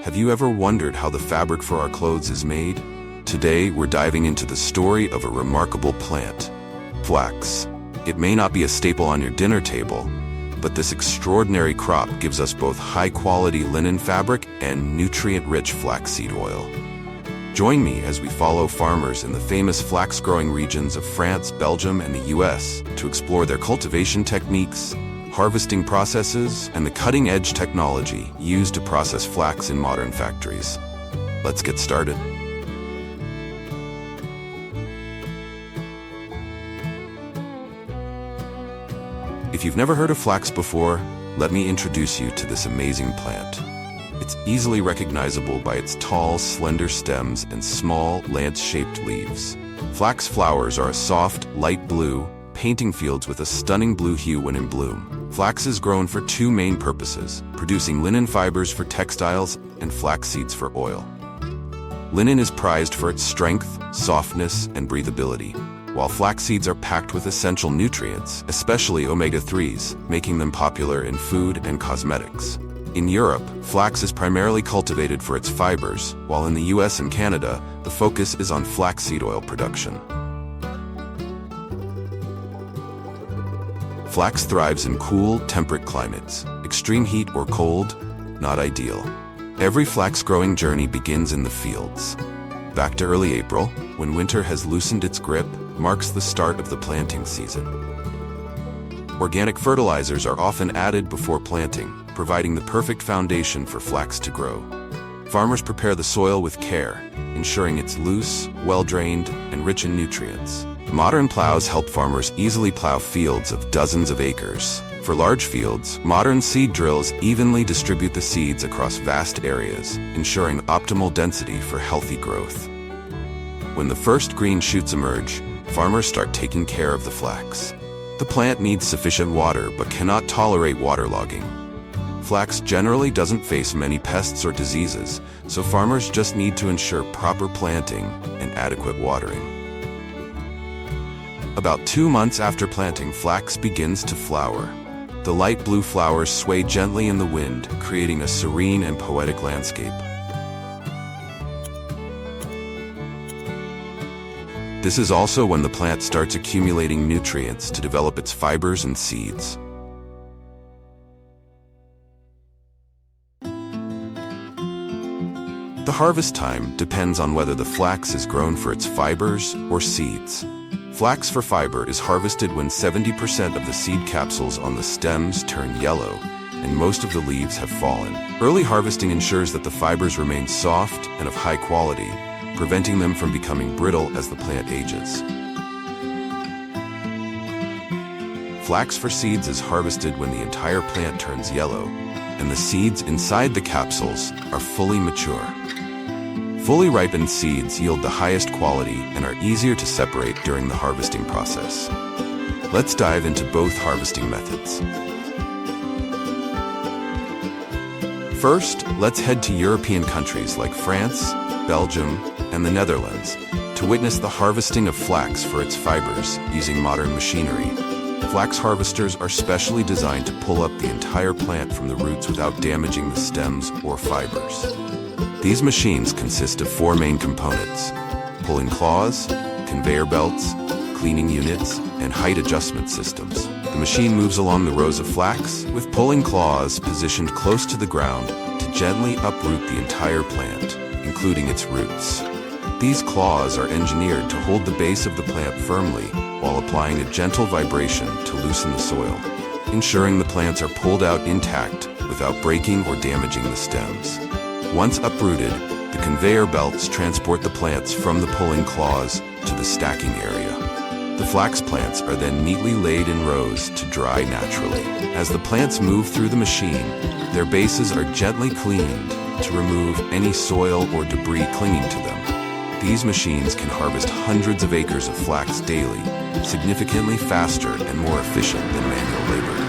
Have you ever wondered how the fabric for our clothes is made? Today, we're diving into the story of a remarkable plant, flax. It may not be a staple on your dinner table, but this extraordinary crop gives us both high-quality linen fabric and nutrient-rich flaxseed oil. Join me as we follow farmers in the famous flax-growing regions of France, Belgium, and the US to explore their cultivation techniques, harvesting processes, and the cutting-edge technology used to process flax in modern factories. Let's get started. If you've never heard of flax before, let me introduce you to this amazing plant. It's easily recognizable by its tall, slender stems and small, lance-shaped leaves. Flax flowers are a soft, light blue, painting fields with a stunning blue hue when in bloom. Flax is grown for two main purposes, producing linen fibers for textiles and flax seeds for oil. Linen is prized for its strength, softness, and breathability, while flax seeds are packed with essential nutrients, especially omega-3s, making them popular in food and cosmetics. In Europe, flax is primarily cultivated for its fibers, while in the US and Canada, the focus is on flaxseed oil production. Flax thrives in cool, temperate climates. Extreme heat or cold, not ideal. Every flax growing journey begins in the fields. Back to early April, when winter has loosened its grip, marks the start of the planting season. Organic fertilizers are often added before planting, providing the perfect foundation for flax to grow. Farmers prepare the soil with care, ensuring it's loose, well-drained, and rich in nutrients. Modern plows help farmers easily plow fields of dozens of acres. For large fields, modern seed drills evenly distribute the seeds across vast areas, ensuring optimal density for healthy growth. When the first green shoots emerge, farmers start taking care of the flax. The plant needs sufficient water but cannot tolerate waterlogging. Flax generally doesn't face many pests or diseases, so farmers just need to ensure proper planting and adequate watering. About 2 months after planting, flax begins to flower. The light blue flowers sway gently in the wind, creating a serene and poetic landscape. This is also when the plant starts accumulating nutrients to develop its fibers and seeds. The harvest time depends on whether the flax is grown for its fibers or seeds. Flax for fiber is harvested when 70% of the seed capsules on the stems turn yellow and most of the leaves have fallen. Early harvesting ensures that the fibers remain soft and of high quality, preventing them from becoming brittle as the plant ages. Flax for seeds is harvested when the entire plant turns yellow and the seeds inside the capsules are fully mature. Fully ripened seeds yield the highest quality and are easier to separate during the harvesting process. Let's dive into both harvesting methods. First, let's head to European countries like France, Belgium, and the Netherlands to witness the harvesting of flax for its fibers using modern machinery. Flax harvesters are specially designed to pull up the entire plant from the roots without damaging the stems or fibers. These machines consist of 4 main components: pulling claws, conveyor belts, cleaning units, and height adjustment systems. The machine moves along the rows of flax, with pulling claws positioned close to the ground to gently uproot the entire plant, including its roots. These claws are engineered to hold the base of the plant firmly while applying a gentle vibration to loosen the soil, ensuring the plants are pulled out intact without breaking or damaging the stems. Once uprooted, the conveyor belts transport the plants from the pulling claws to the stacking area. The flax plants are then neatly laid in rows to dry naturally. As the plants move through the machine, their bases are gently cleaned to remove any soil or debris clinging to them. These machines can harvest hundreds of acres of flax daily, significantly faster and more efficient than manual labor.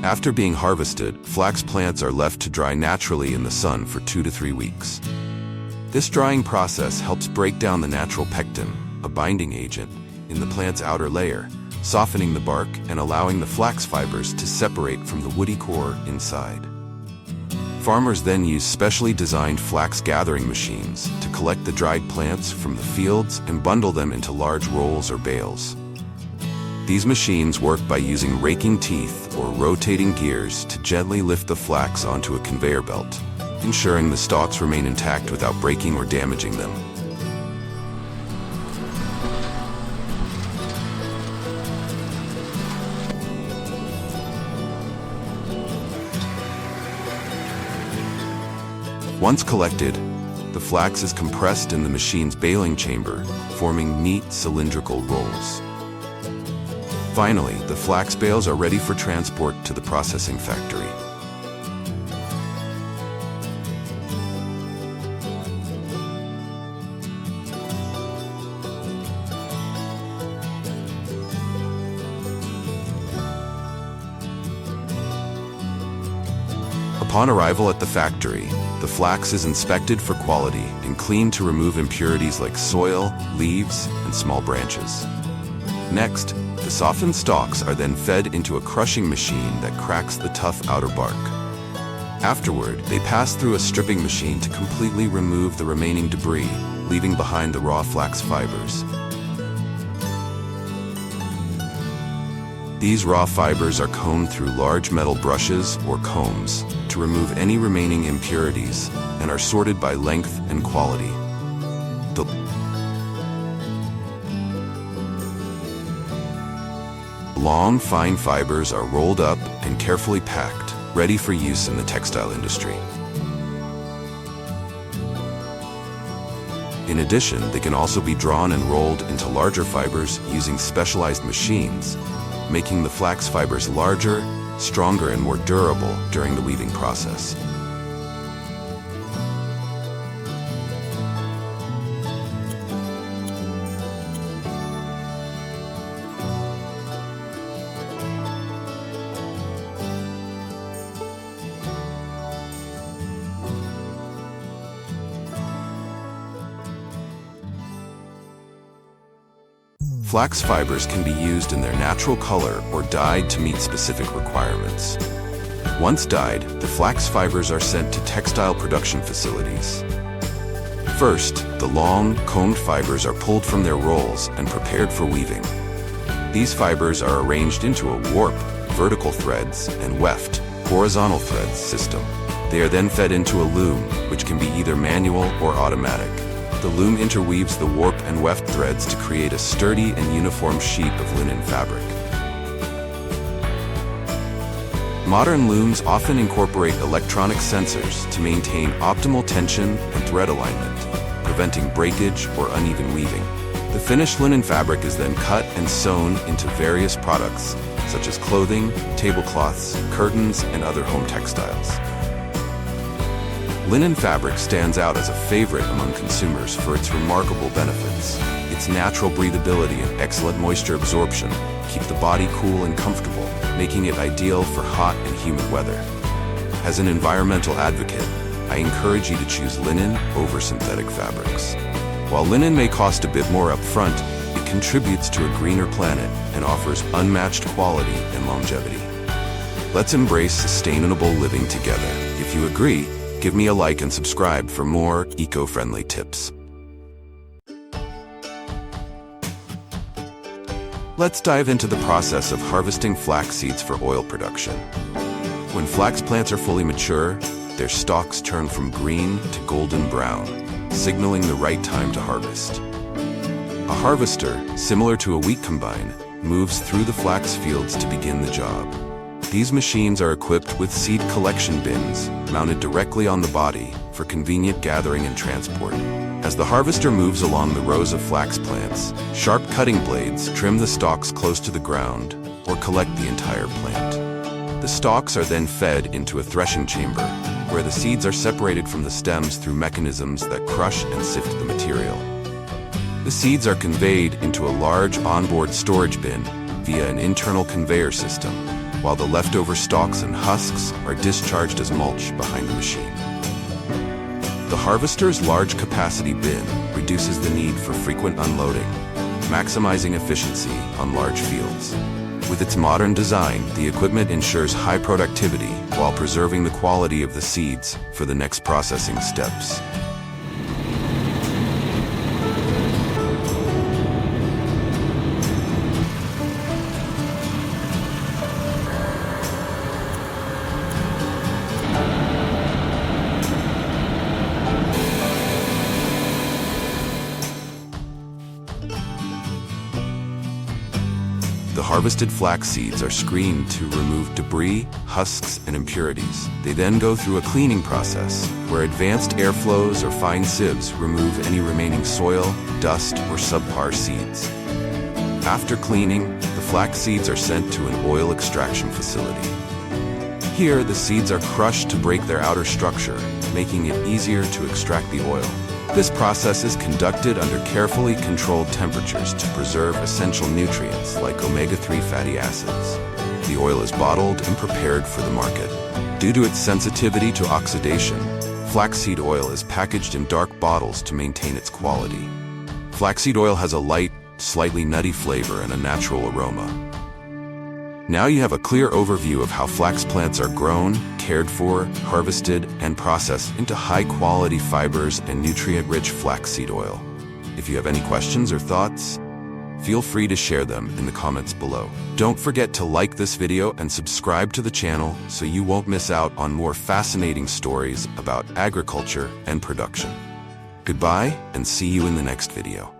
After being harvested, flax plants are left to dry naturally in the sun for 2 to 3 weeks. This drying process helps break down the natural pectin, a binding agent, in the plant's outer layer, softening the bark and allowing the flax fibers to separate from the woody core inside. Farmers then use specially designed flax gathering machines to collect the dried plants from the fields and bundle them into large rolls or bales. These machines work by using raking teeth or rotating gears to gently lift the flax onto a conveyor belt, ensuring the stalks remain intact without breaking or damaging them. Once collected, the flax is compressed in the machine's baling chamber, forming neat cylindrical rolls. Finally, the flax bales are ready for transport to the processing factory. Upon arrival at the factory, the flax is inspected for quality and cleaned to remove impurities like soil, leaves, and small branches. Next, the softened stalks are then fed into a crushing machine that cracks the tough outer bark. Afterward, they pass through a stripping machine to completely remove the remaining debris, leaving behind the raw flax fibers. These raw fibers are combed through large metal brushes or combs to remove any remaining impurities and are sorted by length and quality. The long, fine fibers are rolled up and carefully packed, ready for use in the textile industry. In addition, they can also be drawn and rolled into larger fibers using specialized machines, making the flax fibers larger, stronger, and more durable during the weaving process. Flax fibers can be used in their natural color or dyed to meet specific requirements. Once dyed, the flax fibers are sent to textile production facilities. First, the long, combed fibers are pulled from their rolls and prepared for weaving. These fibers are arranged into a warp, vertical threads, and weft, horizontal threads system. They are then fed into a loom, which can be either manual or automatic. The loom interweaves the warp and weft threads to create a sturdy and uniform sheet of linen fabric. Modern looms often incorporate electronic sensors to maintain optimal tension and thread alignment, preventing breakage or uneven weaving. The finished linen fabric is then cut and sewn into various products, such as clothing, tablecloths, curtains, and other home textiles. Linen fabric stands out as a favorite among consumers for its remarkable benefits. Its natural breathability and excellent moisture absorption keep the body cool and comfortable, making it ideal for hot and humid weather. As an environmental advocate, I encourage you to choose linen over synthetic fabrics. While linen may cost a bit more upfront, it contributes to a greener planet and offers unmatched quality and longevity. Let's embrace sustainable living together. If you agree, give me a like and subscribe for more eco-friendly tips. Let's dive into the process of harvesting flax seeds for oil production. When flax plants are fully mature, their stalks turn from green to golden brown, signaling the right time to harvest. A harvester, similar to a wheat combine, moves through the flax fields to begin the job. These machines are equipped with seed collection bins mounted directly on the body for convenient gathering and transport. As the harvester moves along the rows of flax plants, sharp cutting blades trim the stalks close to the ground or collect the entire plant. The stalks are then fed into a threshing chamber, where the seeds are separated from the stems through mechanisms that crush and sift the material. The seeds are conveyed into a large onboard storage bin via an internal conveyor system. while the leftover stalks and husks are discharged as mulch behind the machine. The harvester's large capacity bin reduces the need for frequent unloading, maximizing efficiency on large fields. With its modern design, the equipment ensures high productivity while preserving the quality of the seeds for the next processing steps. The harvested flax seeds are screened to remove debris, husks, and impurities. They then go through a cleaning process, where advanced airflows or fine sieves remove any remaining soil, dust, or subpar seeds. After cleaning, the flax seeds are sent to an oil extraction facility. Here, the seeds are crushed to break their outer structure, making it easier to extract the oil. This process is conducted under carefully controlled temperatures to preserve essential nutrients like omega-3 fatty acids. The oil is bottled and prepared for the market. Due to its sensitivity to oxidation, flaxseed oil is packaged in dark bottles to maintain its quality. Flaxseed oil has a light, slightly nutty flavor and a natural aroma. Now you have a clear overview of how flax plants are grown, cared for, harvested, and processed into high-quality fibers and nutrient-rich flaxseed oil. If you have any questions or thoughts, feel free to share them in the comments below. Don't forget to like this video and subscribe to the channel so you won't miss out on more fascinating stories about agriculture and production. Goodbye, and see you in the next video.